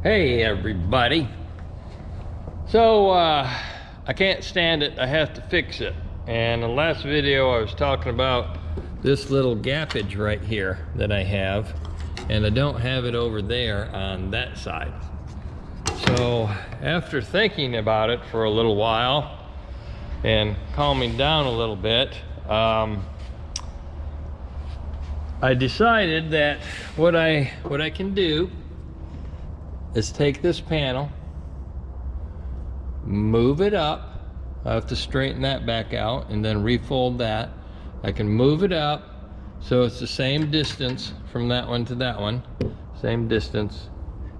Hey everybody. So I can't stand it, I have to fix it. And in the last video I was talking about this little gappage right here that I have, and I don't have it over there on that side. So after thinking about it for a little while and calming down a little bit, I decided that what I can do is take this panel, move it up. I have to straighten that back out and then refold that. I can move it up so it's the same distance from that one to that one, same distance,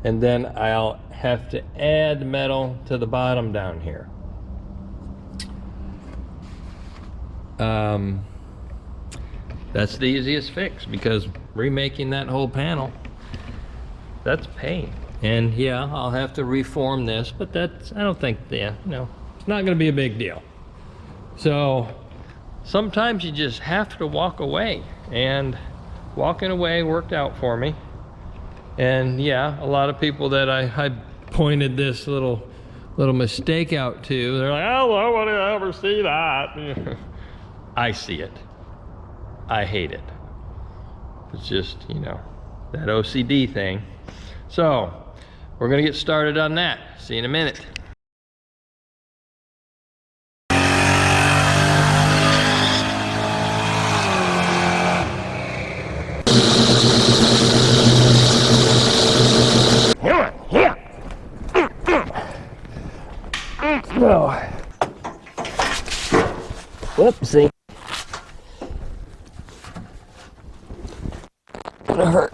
and then I'll have to add metal to the bottom down here. That's the easiest fix, because remaking that whole panel, that's pain. And yeah, I'll have to reform this, but that's, I don't think, it's not gonna be a big deal. So sometimes you just have to walk away, and walking away worked out for me. And yeah, a lot of people that I pointed this little mistake out to, they're like, oh, nobody ever see that. I see it. I hate it. It's just, that OCD thing. So we're gonna get started on that. See you in a minute. Here. No. Whoopsie. Gonna hurt.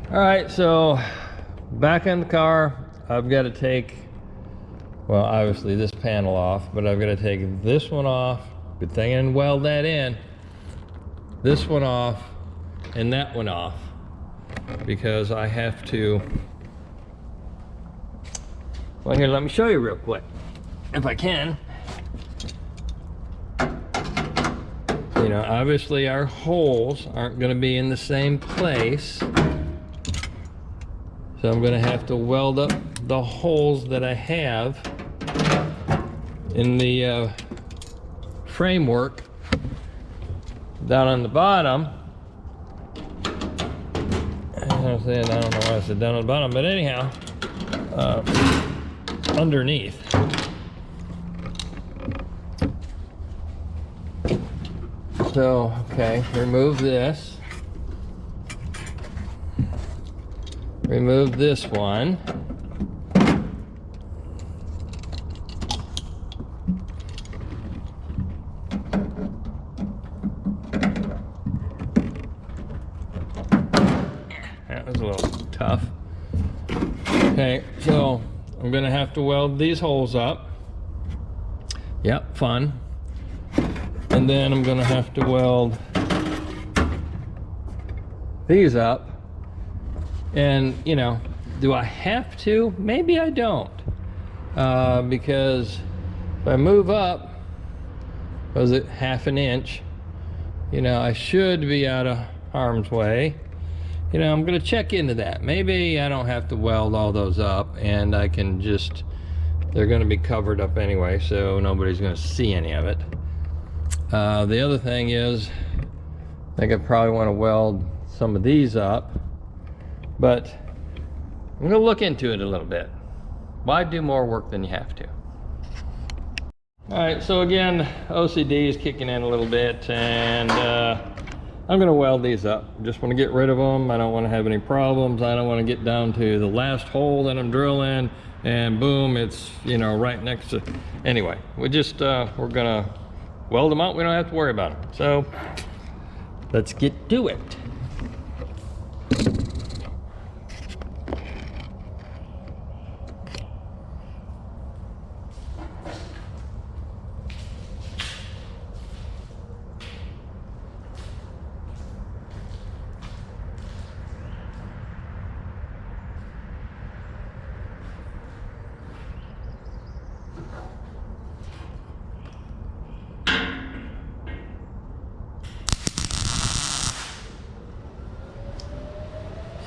All right, so back in the car, I've got to take, well, obviously this panel off, but I've got to take this one off. Good thing I didn't weld that in. This one off and that one off, because I have to, well, here, let me show you real quick, if I can. Obviously our holes aren't going to be in the same place. So I'm going to have to weld up the holes that I have in the framework down on the bottom. I don't know why I said down on the bottom, but anyhow, underneath. So, okay, remove this. Remove this one. That was a little tough. Okay, so I'm gonna have to weld these holes up. Yep, fun. And then I'm gonna have to weld these up. And do I have to? Maybe I don't, because if I move up, was it half an inch, I should be out of harm's way. I'm gonna check into that. Maybe I don't have to weld all those up, and I can just, they're gonna be covered up anyway, so nobody's gonna see any of it. The other thing is, I think I probably want to weld some of these up, but I'm going to look into it a little bit. Why do more work than you have to? All right, so again, OCD is kicking in a little bit, and I'm going to weld these up. Just want to get rid of them. I don't want to have any problems. I don't want to get down to the last hole that I'm drilling, and boom, it's right next to. Anyway, we're going to weld them out. We don't have to worry about them. So let's get to it.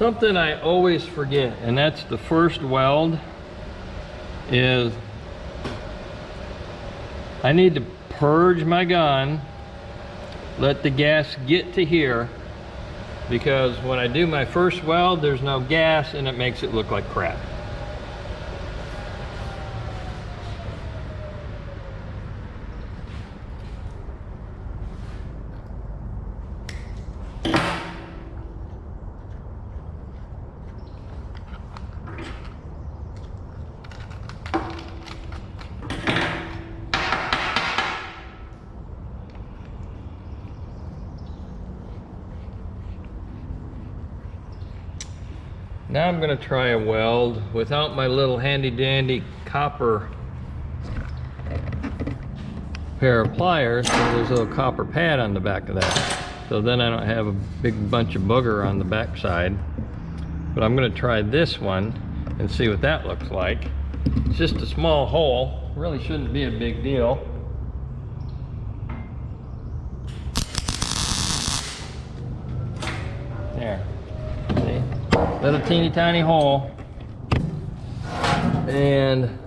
something I always forget, and that's the first weld, is I need to purge my gun, let the gas get to here, because when I do my first weld, there's no gas and it makes it look like crap. Now I'm going to try a weld without my little handy dandy copper pair of pliers. So there's a little copper pad on the back of that. So then I don't have a big bunch of booger on the back side. But I'm going to try this one and see what that looks like. It's just a small hole. Really shouldn't be a big deal. There. See? Little teeny tiny hole, and a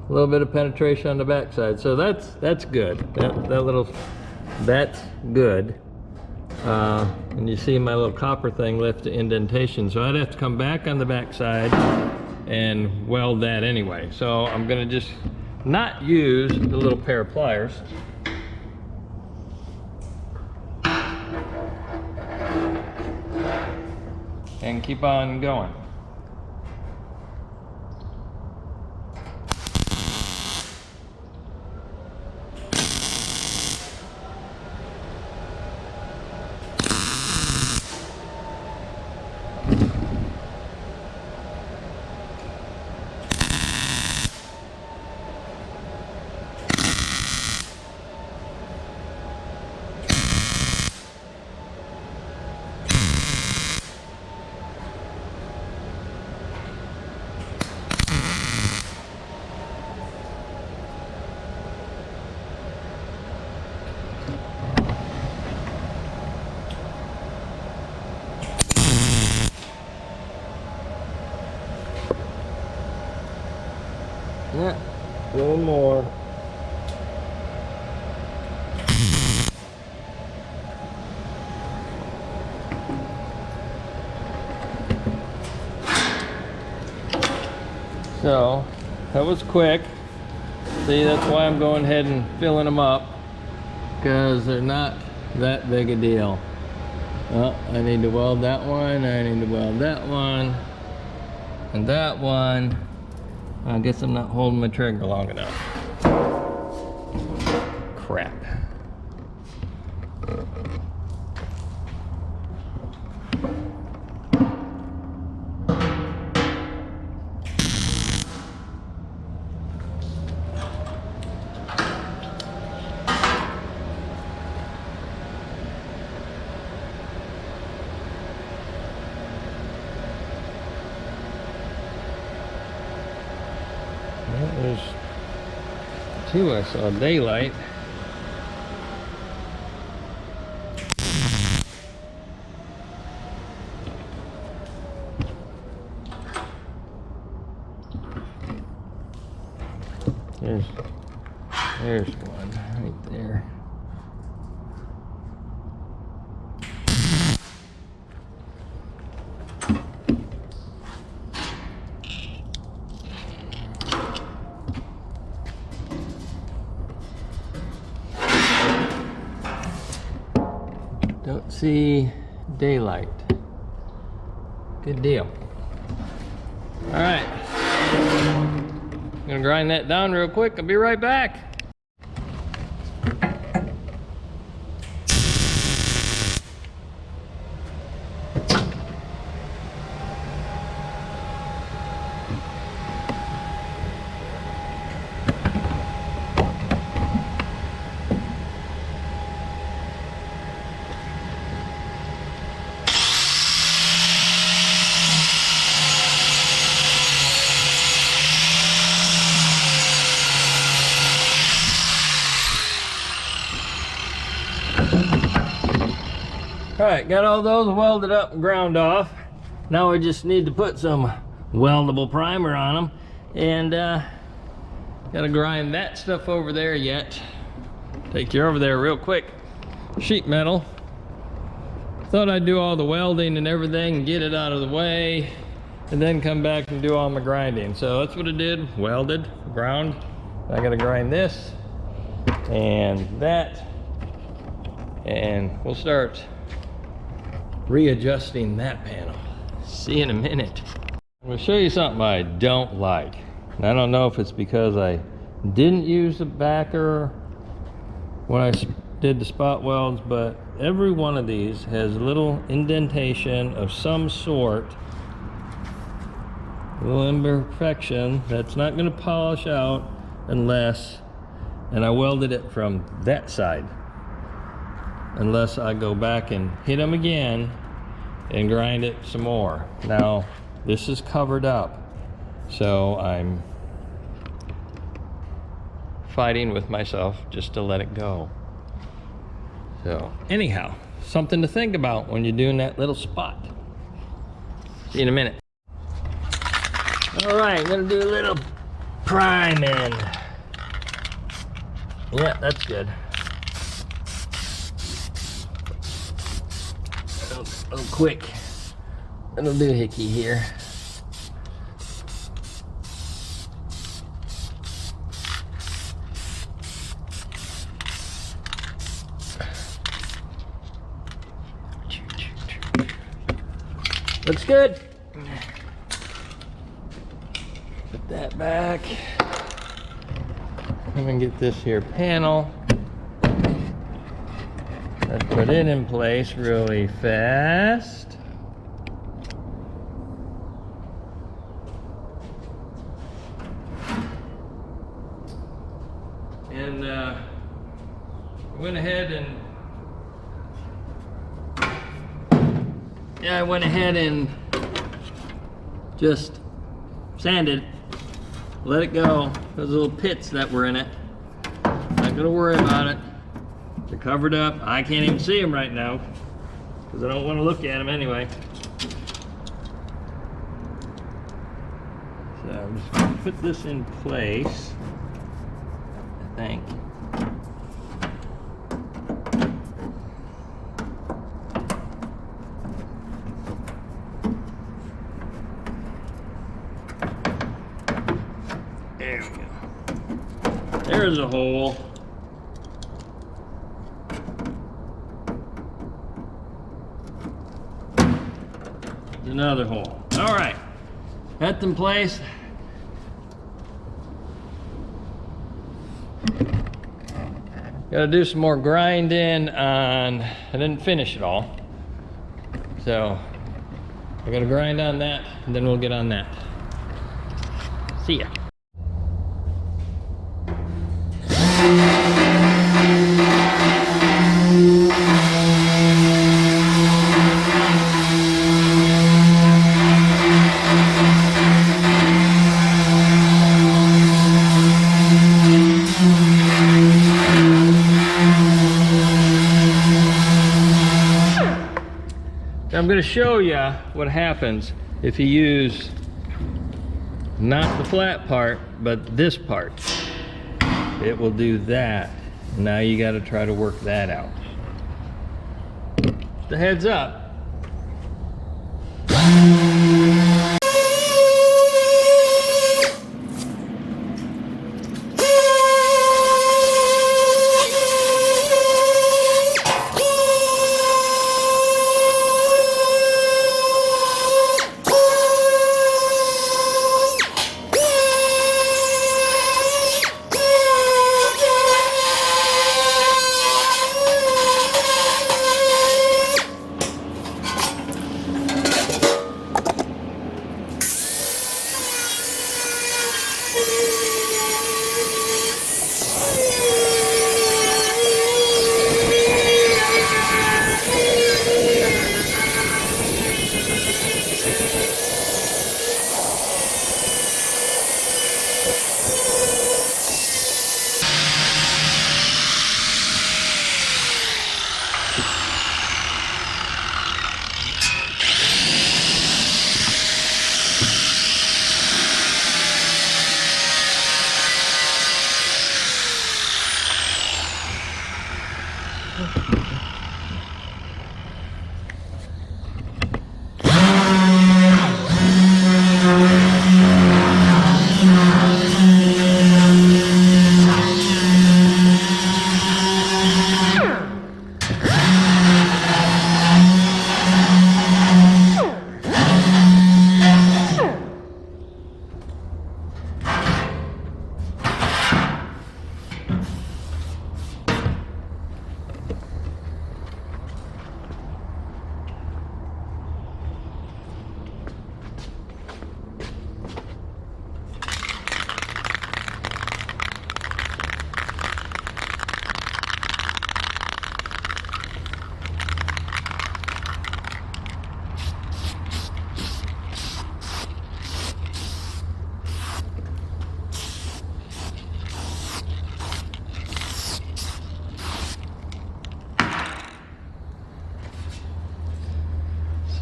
little bit of penetration on the backside. So that's good. That's good. And you see my little copper thing left the indentation. So I'd have to come back on the backside and weld that anyway. So I'm gonna just not use the little pair of pliers. And keep on going. Yeah, a little more. So, that was quick. See, that's why I'm going ahead and filling them up, because they're not that big a deal. Well, I need to weld that one, I need to weld that one, and that one. I guess I'm not holding my trigger long enough. Crap. There's two I saw daylight. There's one right there. Don't see daylight. Good deal. All right. I'm gonna grind that down real quick. I'll be right back. All right, got all those welded up and ground off. Now I just need to put some weldable primer on them, and gotta grind that stuff over there yet. Take you over there real quick. Sheet metal. Thought I'd do all the welding and everything and get it out of the way, and then come back and do all my grinding. So that's what I did. Welded, ground. I gotta grind this and that, and we'll start readjusting that panel. See you in a minute. I'm gonna show you something I don't like. And I don't know if it's because I didn't use the backer when I did the spot welds, but every one of these has a little indentation of some sort, a little imperfection that's not gonna polish out unless, and I welded it from that side, unless I go back and hit them again and grind it some more. Now this is covered up, so I'm fighting with myself just to let it go. So anyhow, something to think about when you're doing that little spot. See you in a minute. All right, I'm gonna do a little priming. Yeah, that's good. A little quick. Little doohickey here. Looks good. Put that back. I'm gonna get this here panel. Let's put it in place really fast. And I went ahead and just sanded, let it go. Those little pits that were in it, not gonna worry about it. They're covered up. I can't even see them right now because I don't want to look at them anyway. So I'm just gonna put this in place, I think. There we go. There's a hole. Another hole. All right, that's in place. Gotta do some more grinding on, I didn't finish it all, so I gotta grind on that, and then we'll get on that. See ya. I'm going to show you what happens if you use not the flat part, but this part. It will do that. Now you got to try to work that out. Just a heads up.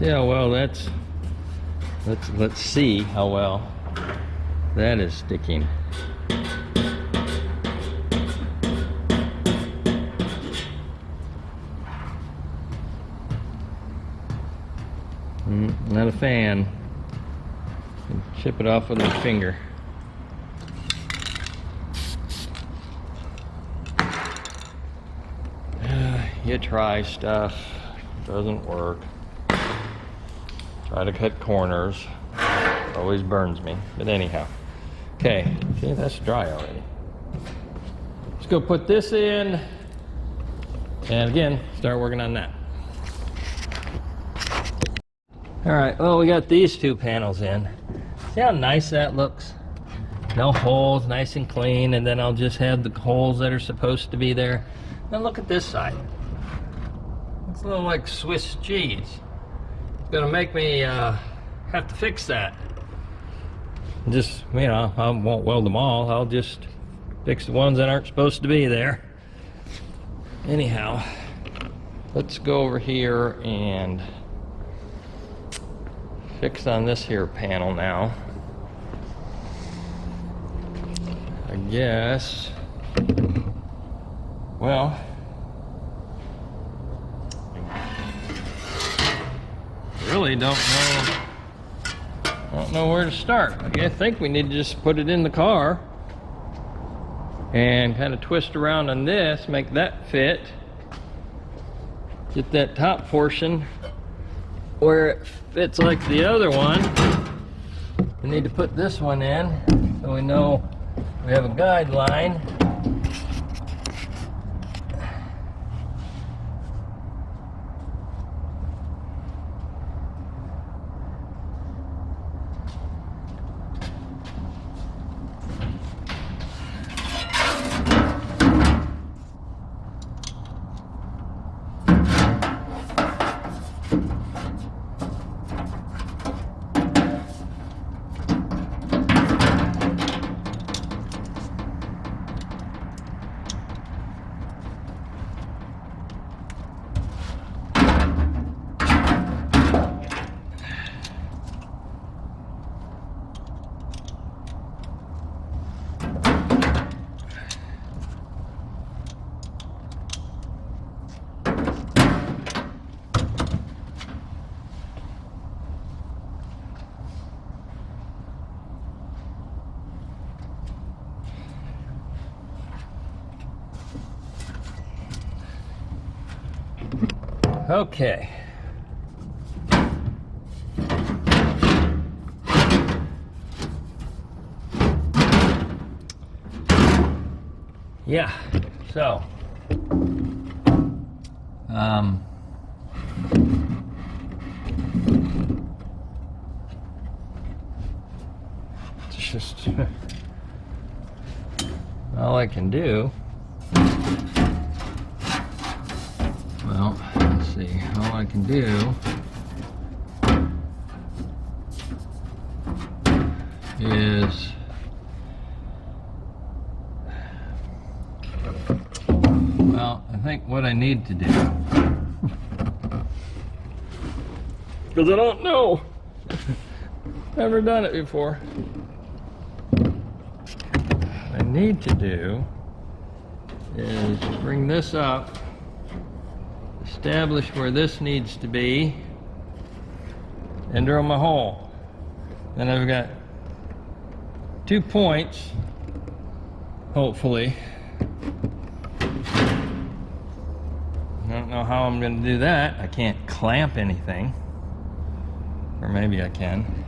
See how well that's, let's see how well that is sticking. Not a fan. Chip it off with my finger. You try stuff, doesn't work. Try to cut corners, always burns me. But anyhow, okay, see, that's dry already. Let's go put this in, and again, start working on that. All right, well, we got these two panels in. See how nice that looks? No holes, nice and clean, and then I'll just have the holes that are supposed to be there. Now look at this side. It's a little like Swiss cheese. It's gonna make me have to fix that. Just, you know, I won't weld them all. I'll just fix the ones that aren't supposed to be there. Anyhow, let's go over here and fix on this here panel now. I guess, well, really don't know where to start. I think we need to just put it in the car and kind of twist around on this, make that fit, get that top portion where it fits like the other one. We need to put this one in so we know we have a guideline. Okay. Yeah, so it's just all I can do. Well, let's see, all I can do is I think what I need to do, because I don't know, never done it before, what I need to do is bring this up, establish where this needs to be, and drill my hole. Then I've got 2 points, hopefully. I don't know how I'm going to do that. I can't clamp anything. Or maybe I can.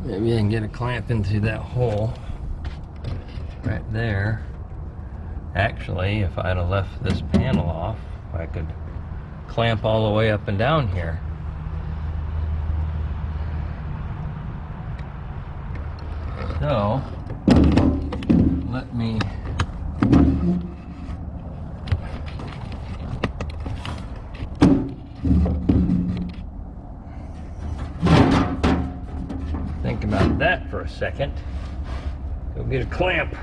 Maybe I can get a clamp into that hole right there. Actually, if I'd have left this panel off, I could clamp all the way up and down here. So, let me think about that for a second. Go get a clamp.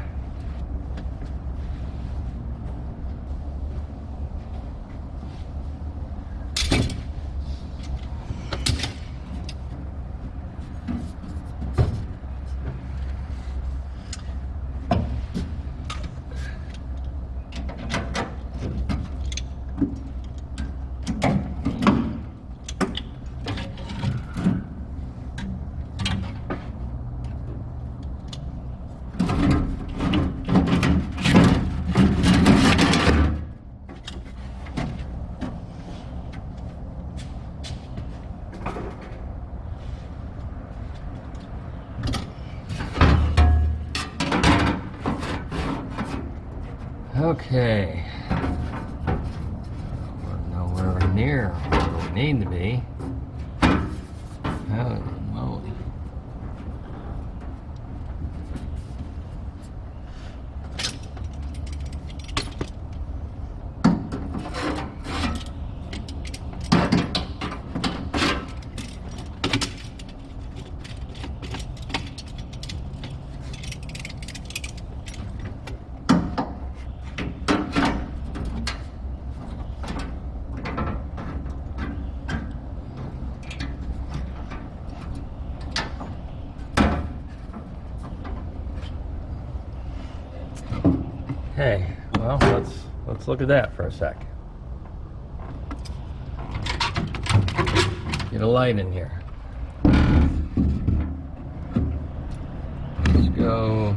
Okay. We're nowhere near where we need to be. Holy moly. Hey, well, let's look at that for a sec. Get a light in here. Let's go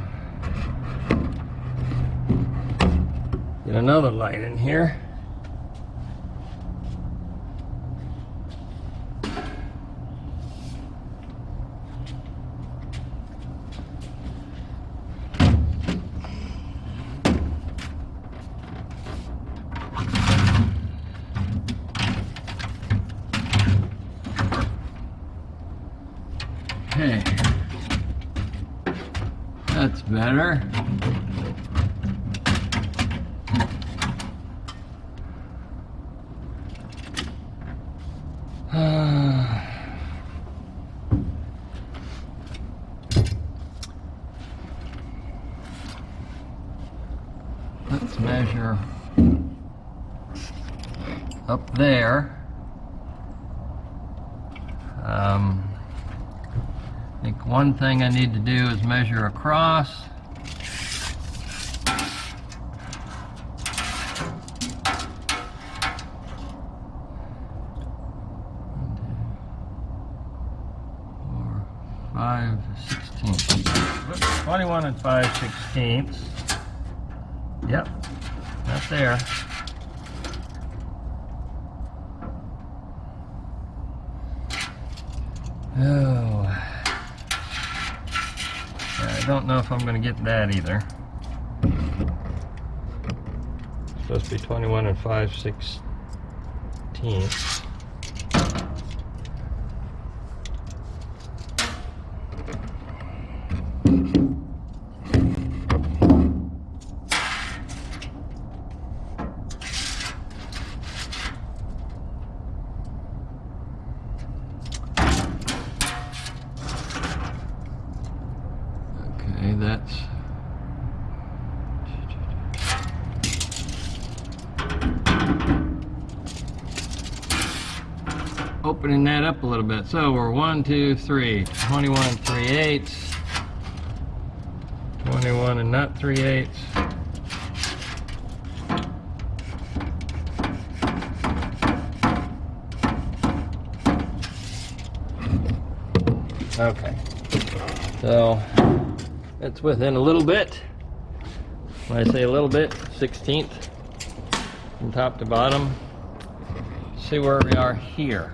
get another light in here. Okay, that's better. Let's measure up there. I think one thing I need to do is measure across. Four, 5/16. 21 and 5/16. Yep, that's there. Oh, I don't know if I'm going to get that either. It's supposed to be 21 and 5/16. That's opening that up a little bit. So we're 1, 2, 3, 21 3/8, 21 and not 3/8. Okay, so it's within a little bit. When I say a little bit, 1/16 from top to bottom. See where we are here.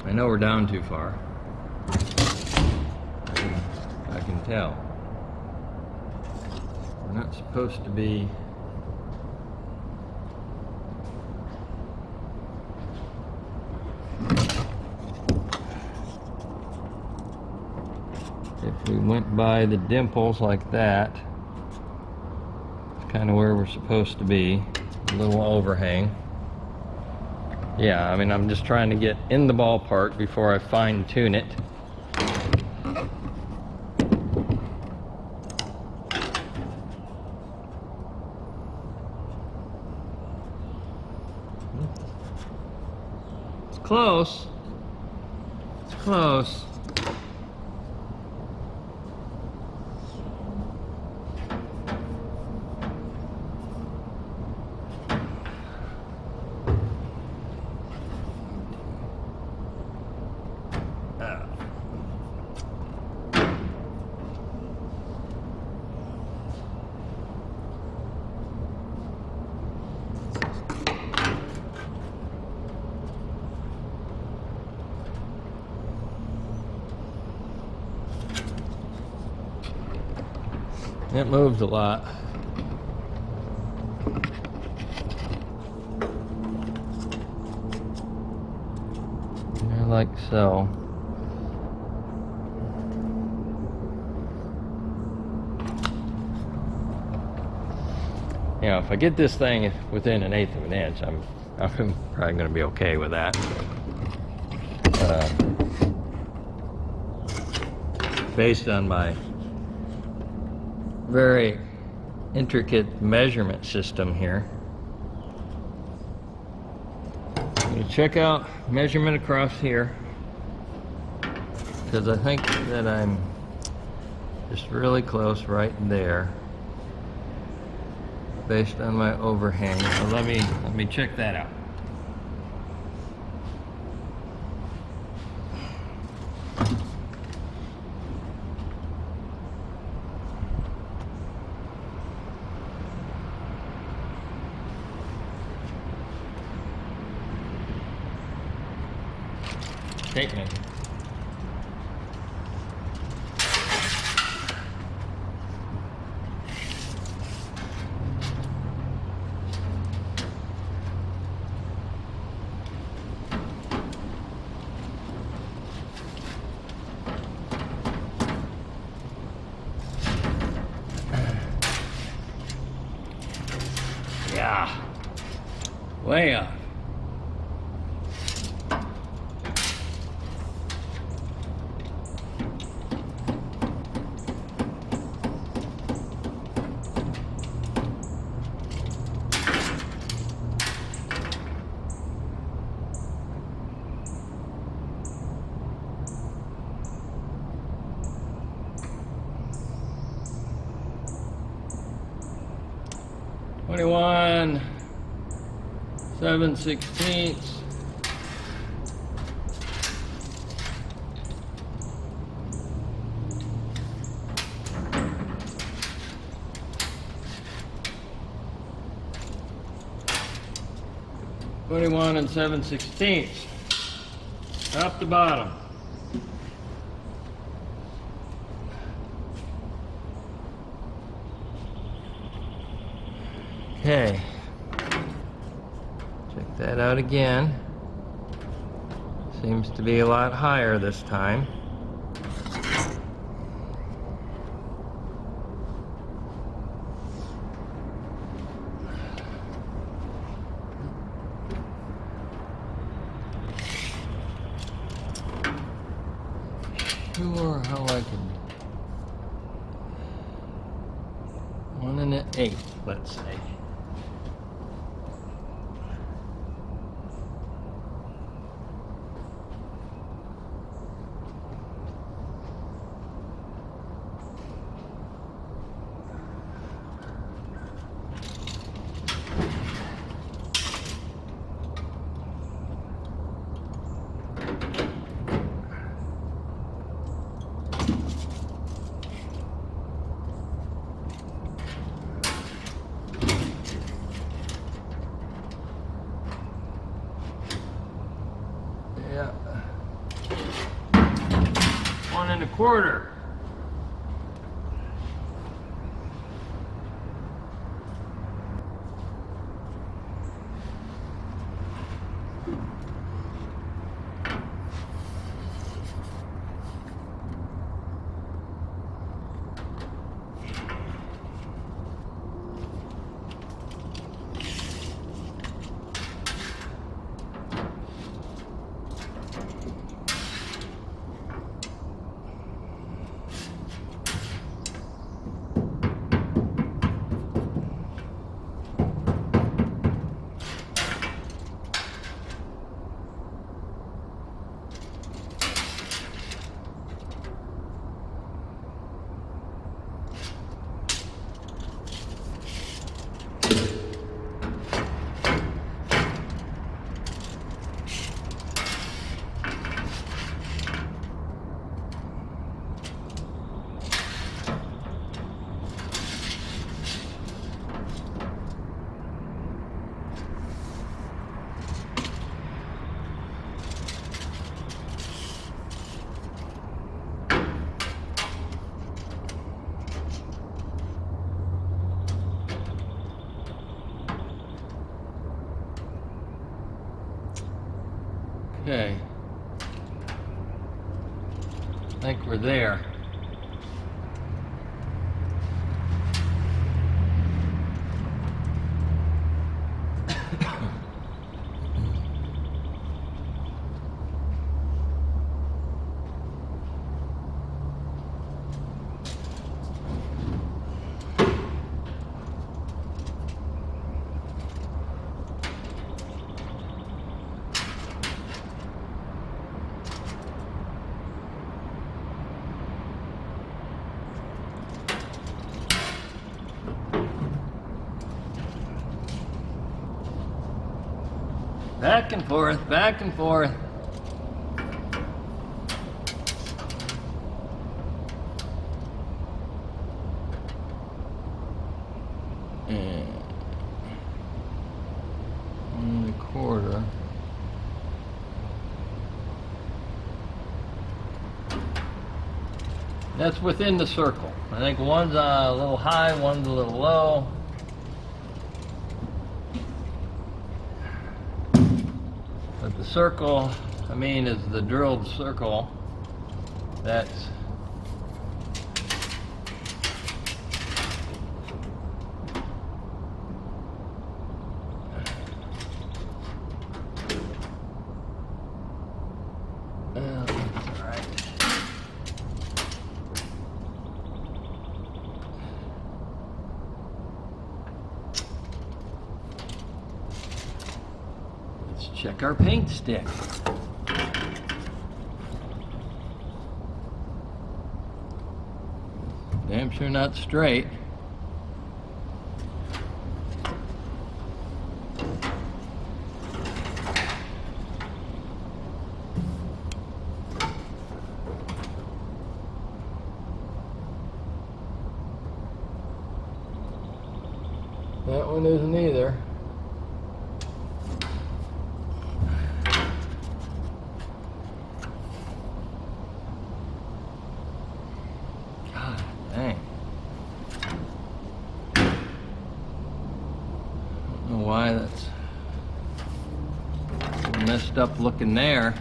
I know we're down too far. I can tell. We're not supposed to be if we went by the dimples like that. It's kind of where we're supposed to be. A little overhang. Yeah, I mean, I'm just trying to get in the ballpark before I fine tune it. It's close. It's close. It moves a lot. Like so. You know, if I get this thing within 1/8 of an inch, I'm probably going to be okay with that. Based on my very intricate measurement system here. I'm going to check out measurement across here, because I think that I'm just really close right there based on my overhang. So let me check that out. Tape measure. Yeah, way up. $21 7/16. $21 7/16. Top to bottom. Okay. Check that out again. Seems to be a lot higher this time. Sure how I can. 1 1/8, let's say. Yeah. 1 1/4. Okay. I think we're there. Back and forth, back and forth. And 1 1/4. That's within the circle. I think one's a little high, one's a little low. But the circle, I mean, is the drilled circle. That's all right. Let's check our paint stick. Damn sure not straight. That one isn't either. God dang. Don't know why that's messed up looking there.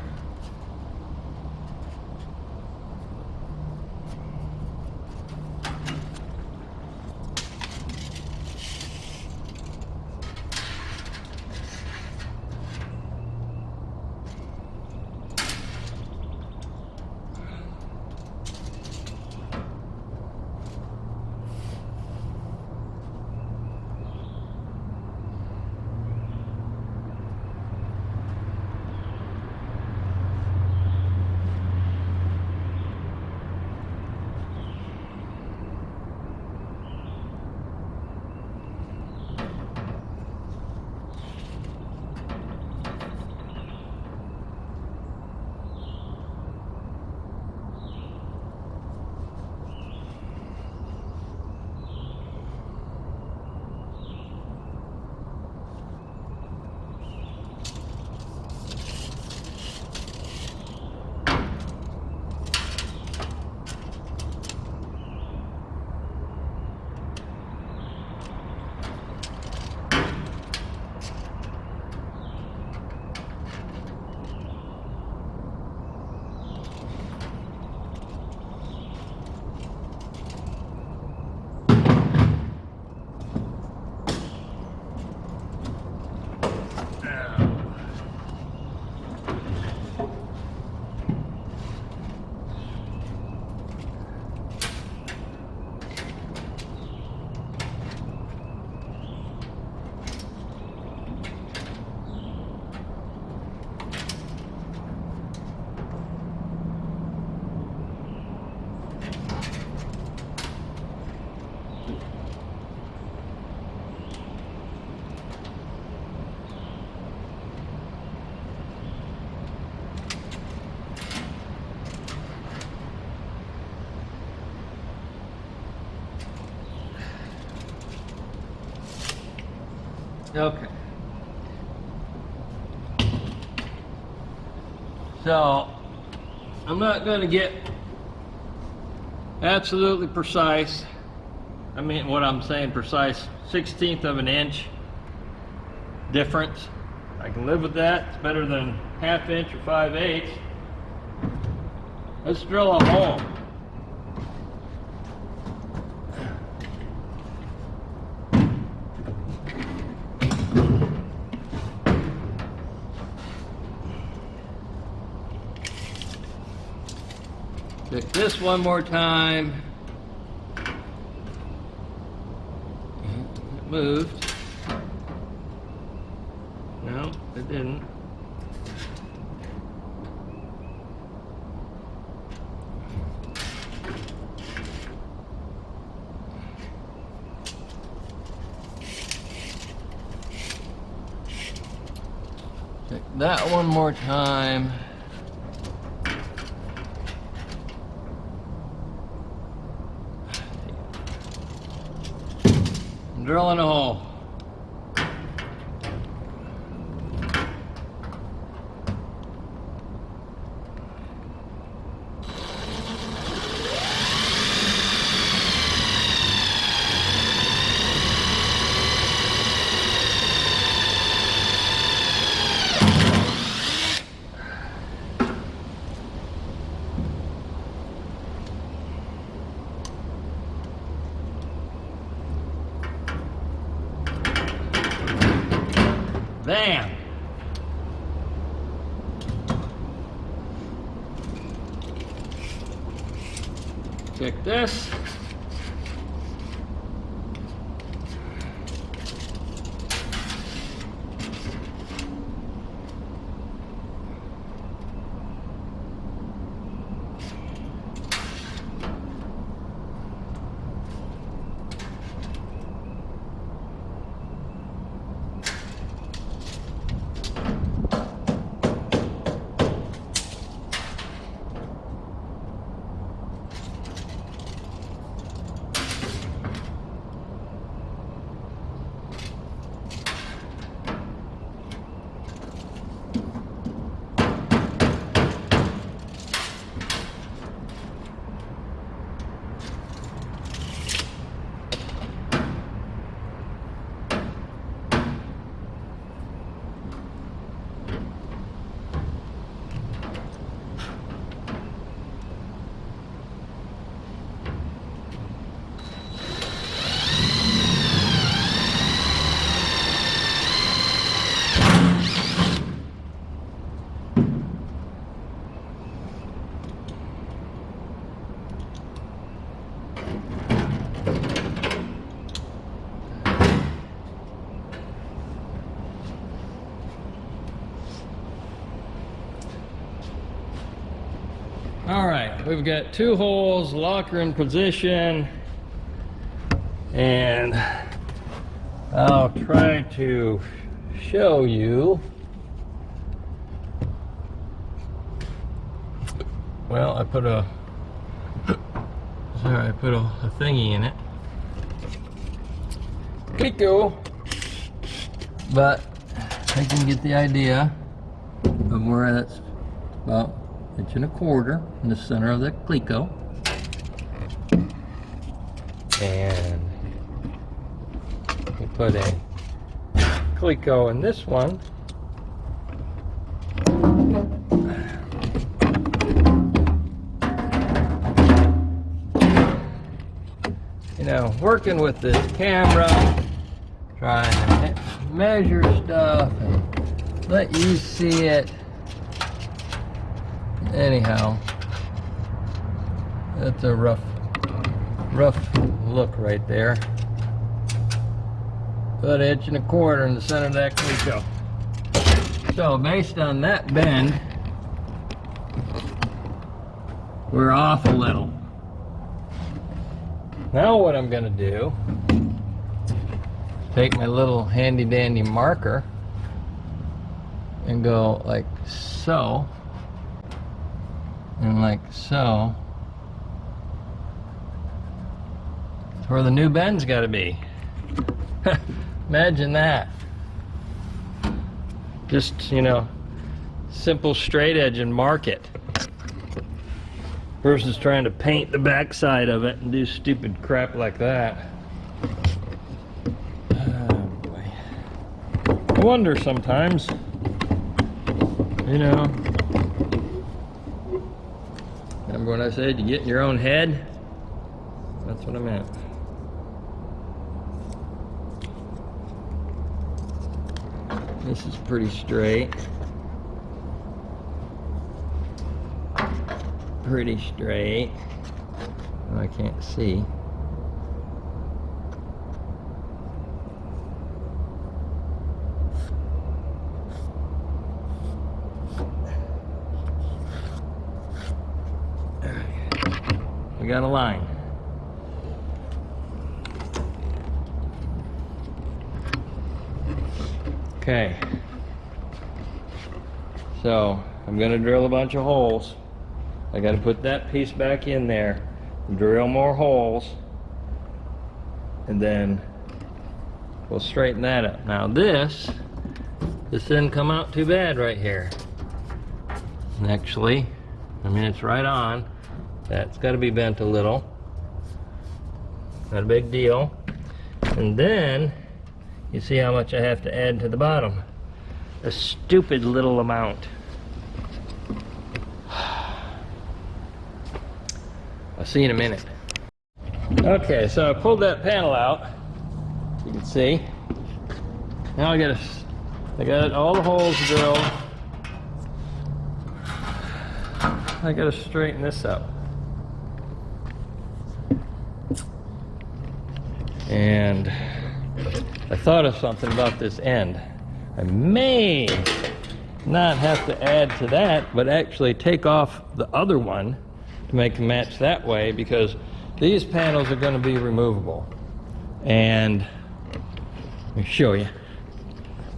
Okay. So, I'm not going to get absolutely precise. I mean, what I'm saying precise, 1/16 of an inch difference. I can live with that. It's better than 1/2 inch or 5/8. Let's drill a hole. Check this one more time. It moved. No, it didn't. Check that one more time. I'm drilling a hole. Bam! Check this. All right, we've got 2 holes, locker in position, and I'll try to show you. Well, I put a thingy in it. Pretty cool, but I can get the idea of where that's about 1.25 inches in the center of the cleco, and we put a cleco in this one. You know, working with this camera, trying to measure stuff and let you see it. Anyhow, that's a rough look right there. About 1.25 inches in the center of that cleco. So based on that bend, we're off a little. Now what I'm gonna do, take my little handy dandy marker and go like so, and like so. That's where the new bend's gotta be. Imagine that. Just, you know, simple straight edge and mark it. Versus trying to paint the backside of it and do stupid crap like that. Oh boy. I wonder sometimes, You know, remember when I said you get in your own head? That's what I meant. This is pretty straight. Pretty straight. Oh, I can't see. We got a line. Okay. So I'm gonna drill a bunch of holes. I gotta put that piece back in there, drill more holes, and then we'll straighten that up. Now this didn't come out too bad right here. And actually, I mean, it's right on. That's got to be bent a little. Not a big deal. And then, you see how much I have to add to the bottom. A stupid little amount. I'll see you in a minute. Okay, so I pulled that panel out. You can see. Now I got all the holes drilled. I got to straighten this up. And I thought of something about this end. I may not have to add to that, but actually take off the other one to make a match that way, because these panels are going to be removable. And let me show you.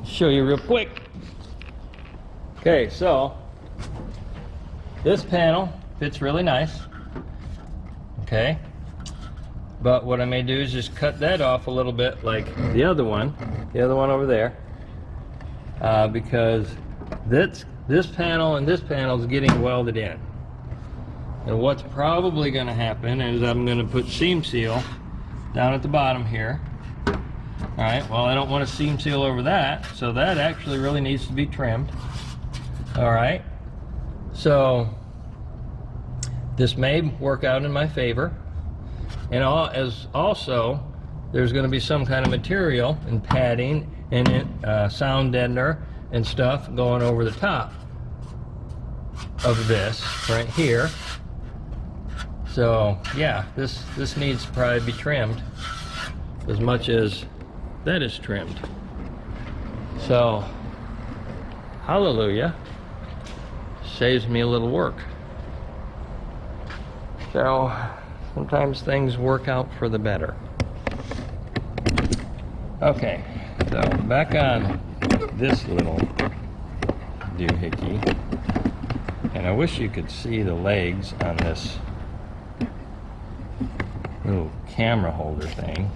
Show you real quick. Okay, so this panel fits really nice. Okay. But what I may do is just cut that off a little bit like the other one over there, because this panel and this panel is getting welded in. And what's probably going to happen is I'm going to put seam seal down at the bottom here. All right, well, I don't want to seam seal over that, so that actually really needs to be trimmed. All right, so this may work out in my favor. And also, there's going to be some kind of material and padding and sound deadener and stuff going over the top of this right here. So yeah, this needs to probably be trimmed as much as that is trimmed. So hallelujah, saves me a little work. So sometimes things work out for the better. Okay, so back on this little doohickey. And I wish you could see the legs on this little camera holder thing.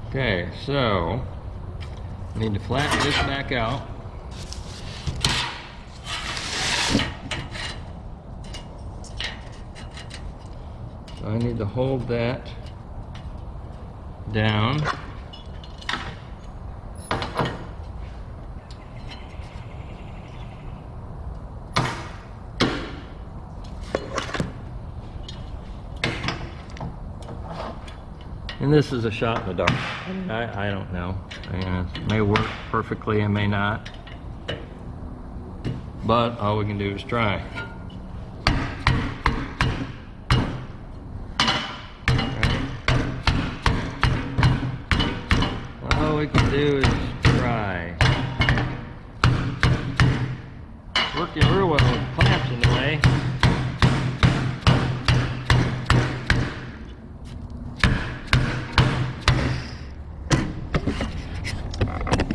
Okay, so I need to flatten this back out. So I need to hold that down. And this is a shot in the dark. I don't know. It may work perfectly, it may not. But all we can do is try. All we can do is try. It's working real well with clamps in the way.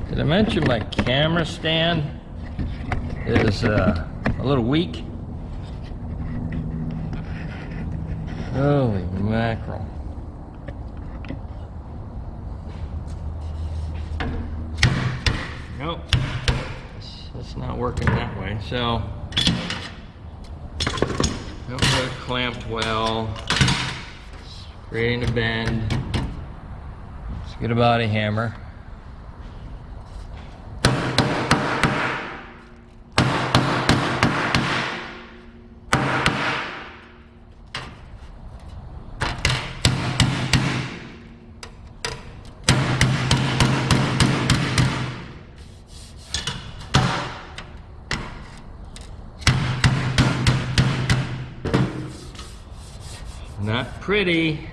Did I mention my camera stand is a little weak? Holy mackerel. Nope, it's not working that way. So, don't get it clamped well. creating a bend. Let's get a body hammer. Not pretty.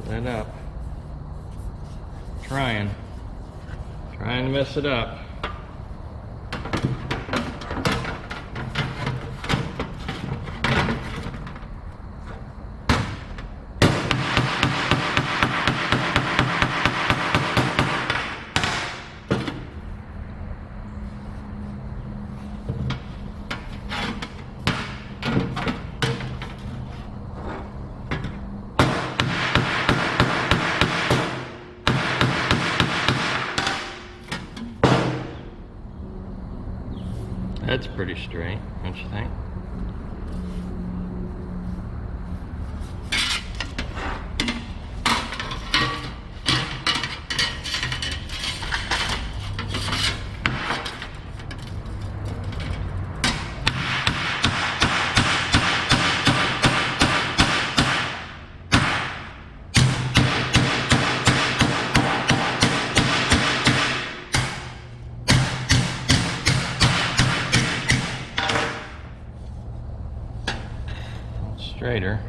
That up. Trying to mess it up. That's pretty straight, don't you think? Straighter.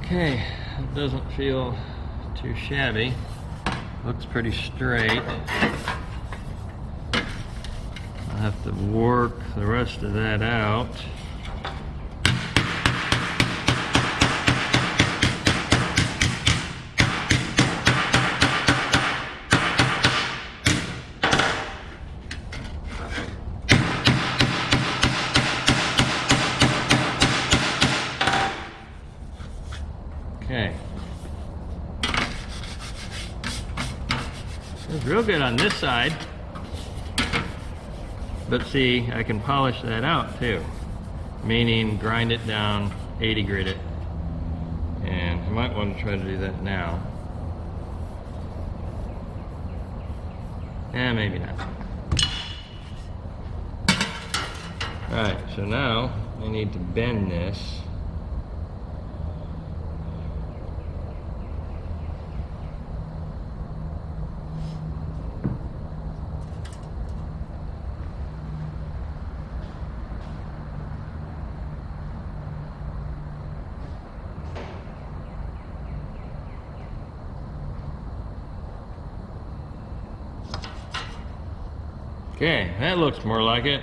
Okay, it doesn't feel too shabby. Looks pretty straight. I'll have to work the rest of that out. Okay. It's real good on this side. But see, I can polish that out too. Meaning grind it down, 80 grit it. And I might want to try to do that now. Maybe not. Alright, so now I need to bend this. Okay, that looks more like it.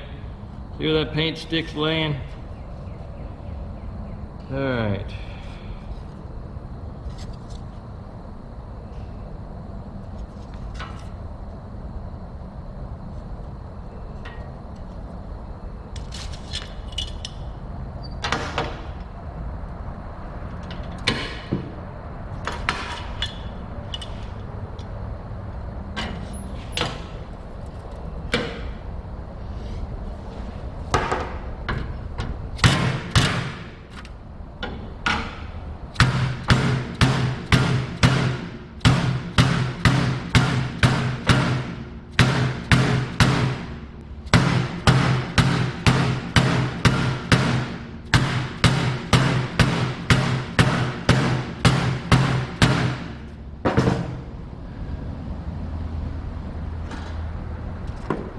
See where that paint stick's laying? All right.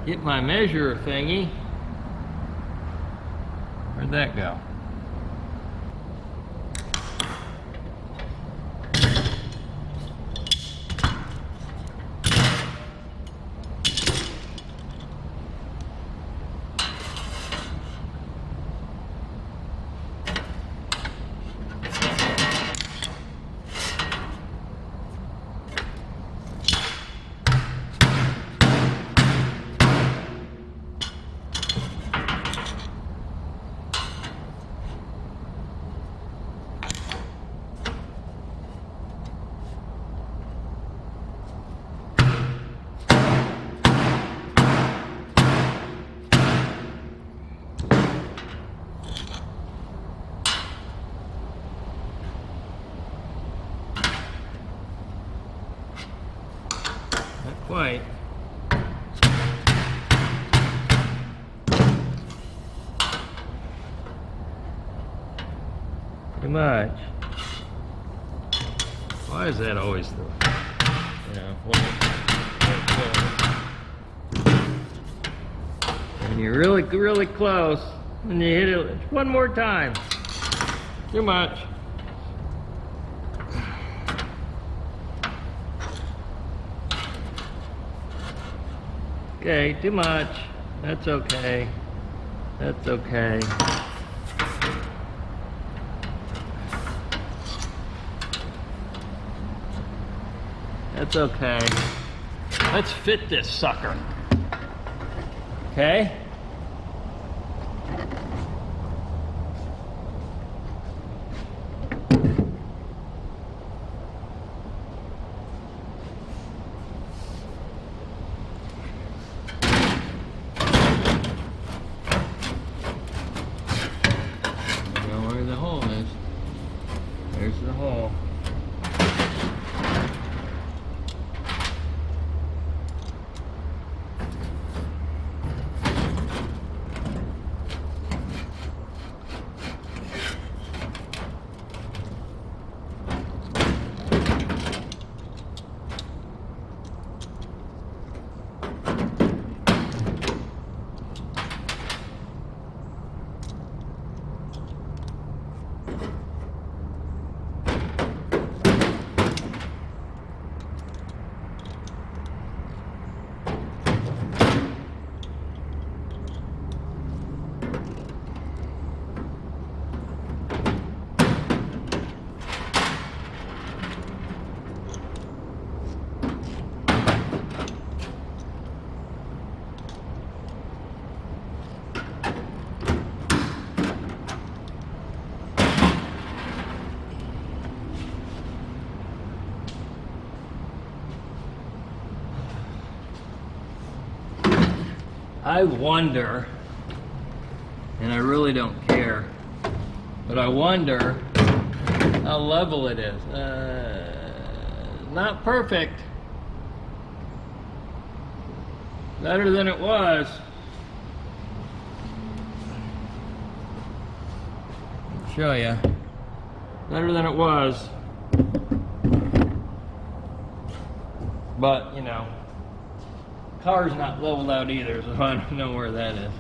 Get my measure thingy. Where'd that go? Not quite. Too much. Why is that always the, when you're really close, and you hit it one more time. Too much. Okay, too much. That's okay. That's okay. That's okay. Let's fit this sucker. Okay? Where the hole is. There's the hole. I wonder, and I really don't care, but I wonder how level it is. Not perfect. Better than it was. I'll show you. Better than it was. But, you know, car's not leveled out either, so I don't know where that is.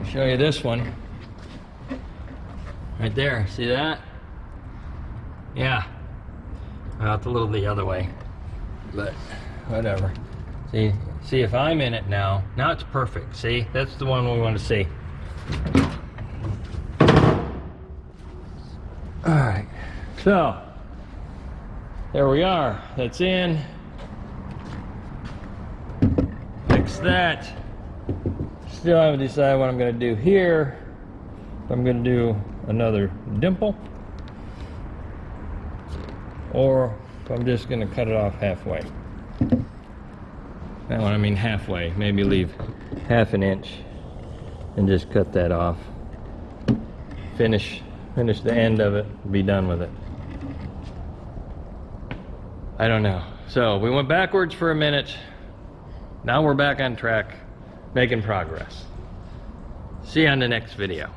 show you this one. Right there, see that? Yeah. Well, it's a little the other way, but whatever. See if I'm in it now. Now it's perfect, see? That's the one we want to see. All right, so there we are. That's in. Fix that. Still haven't decided what I'm going to do here. I'm going to do another dimple, or if I'm just going to cut it off halfway. That one, I mean halfway. Maybe leave half an inch and just cut that off. Finish the end of it, be done with it. I don't know. So we went backwards for a minute. Now we're back on track, making progress. See you on the next video.